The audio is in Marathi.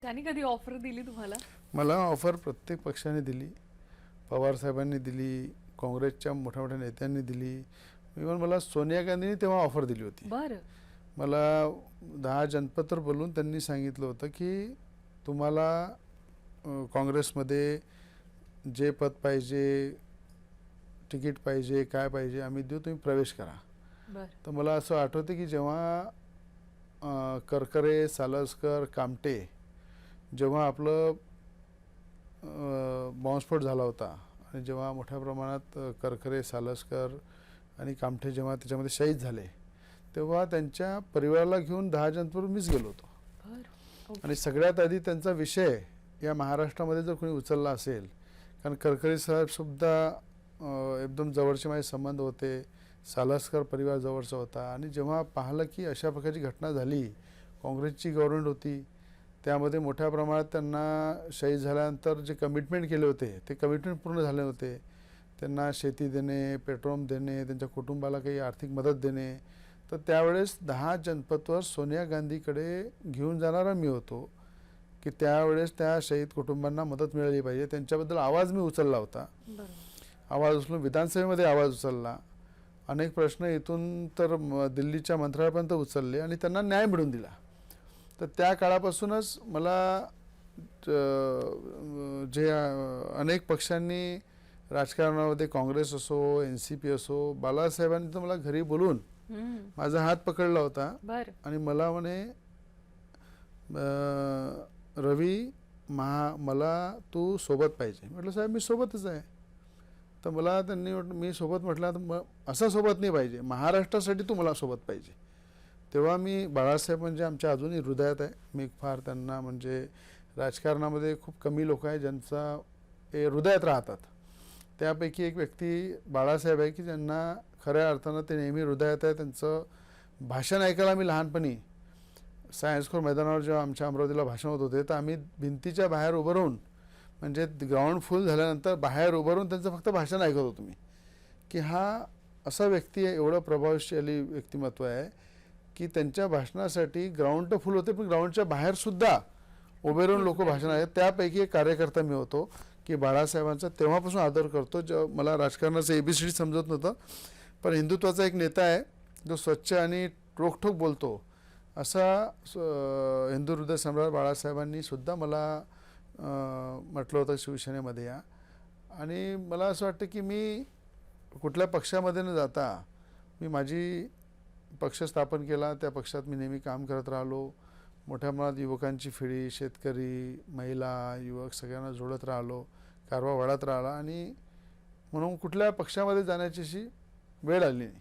त्यांनी कधी ऑफर दिली तुम्हाला? मला ऑफर प्रत्येक पक्षाने दिली. पवार साहेबांनी दिली, काँग्रेसच्या मोठ्या मोठ्या नेत्यांनी दिली. इव्हन मला सोनिया गांधींनी तेव्हा ऑफर दिली होती. बरं. मला 10 जनपत्र बोलून त्यांनी सांगितलं होतं की तुम्हाला काँग्रेसमध्ये जे पद पाहिजे, तिकीट पाहिजे, काय पाहिजे आम्ही देऊ, तुम्ही प्रवेश करा. बरं. तर मला असं आठवतं की जेव्हा करकरे, सालसकर, कामटे जेव्हा आपलं बॉम्बस्फोट झाला होता आणि जेव्हा मोठ्या प्रमाणात करकरे, सालसकर आणि कामठे जेव्हा त्याच्यामध्ये शहीद झाले, तेव्हा त्यांच्या परिवाराला घेऊन 10 जनपद मीच गेलो होतो. आणि सगळ्यात आधी त्यांचा विषय या महाराष्ट्रामध्ये जर कोणी उचलला असेल, कारण करकरे साहेब सुद्धा एकदम जवळचे माझे संबंध होते, सालसकर परिवार जवळचा होता. आणि जेव्हा पाहिलं की अशा प्रकारची घटना झाली, काँग्रेसची गव्हर्नमेंट होती, त्यामध्ये मोठ्या प्रमाणात त्यांना शहीद झाल्यानंतर जे कमिटमेंट केले होते ते कमिटमेंट पूर्ण झाले होते. त्यांना शेती देणे, पेट्रोल देणे, त्यांच्या कुटुंबाला काही आर्थिक मदत देणे. तर त्यावेळेस 10 जनपदवर सोनिया गांधीकडे घेऊन जाणारा मी होतो की त्यावेळेस त्या शहीद कुटुंबांना मदत मिळाली पाहिजे. त्यांच्याबद्दल आवाज मी उचलला होता. आवाज उचलून विधानसभेमध्ये आवाज उचलला. अनेक प्रश्न इथून तर दिल्लीच्या मंत्रालयापर्यंत उचलले आणि त्यांना न्याय मिळवून दिला. तर त्या काळापासूनच मला जे अनेक पक्षांनी राजकारणामध्ये, काँग्रेस असो, NCP असो, बाळासाहेबांनी तर मला घरी बोलून माझा हात पकडला होता आणि मला म्हणे, रवी मला तू सोबत पाहिजे. म्हटलं साहेब मी सोबतच आहे. तर मला त्यांनी मी सोबत म्हटलं, तर असा सोबत नाही पाहिजे, महाराष्ट्रासाठी तू मला सोबत पाहिजे. तेव्हा मी बाळासाहेब म्हणजे आमच्या अजूनही हृदयात आहे. मी फार त्यांना म्हणजे राजकारणामध्ये खूप कमी लोक आहे ज्यांचा हे हृदयात राहतात. त्यापैकी एक व्यक्ती बाळासाहेब आहे की ज्यांना खऱ्या अर्थानं ते नेहमी हृदयात आहे. त्यांचं भाषण ऐकायला मी लहानपणी सायन्सखोर मैदानावर जेव्हा आमच्या अमरावतीला भाषण होत होते, तर आम्ही भिंतीच्या बाहेर उभं राहून, म्हणजे ग्राउंड फुल झाल्यानंतर बाहेर उभं राहून त्यांचं फक्त भाषण ऐकत होतो मी, की हा असा व्यक्ती आहे, एवढं प्रभावशाली व्यक्तिमत्व आहे की त्यांच्या भाषणासाठी ग्राउंड तर फुल होते, पण ग्राउंडच्या बाहेरसुद्धा उभे राहून लोक भाषण आहेत. त्यापैकी एक कार्यकर्ता मी होतो की बाळासाहेबांचा तेव्हापासून आदर करतो. जेव्हा मला राजकारणाचं ABCD समजत नव्हतं, पण हिंदुत्वाचा एक नेता आहे जो स्वच्छ आणि रोखठोक बोलतो, असा हिंदू हृदय सम्राट बाळासाहेबांनी सुद्धा मला म्हटलं होतं शिवसेनेमध्ये या. आणि मला असं वाटतं की मी कुठल्या पक्षामध्ये न जाता मी माझी पक्ष स्थापन केला. त्या पक्षात मी नेहमी काम करत राहिलो. मोठ्या प्रमाणात युवकांची पिढी, शेतकरी, महिला, युवक सगळ्यांना जोडत राहिलो, कारभार वाढत राहिला आणि म्हणून कुठल्या पक्षामध्ये जाण्याची अशी वेळ आली नाही.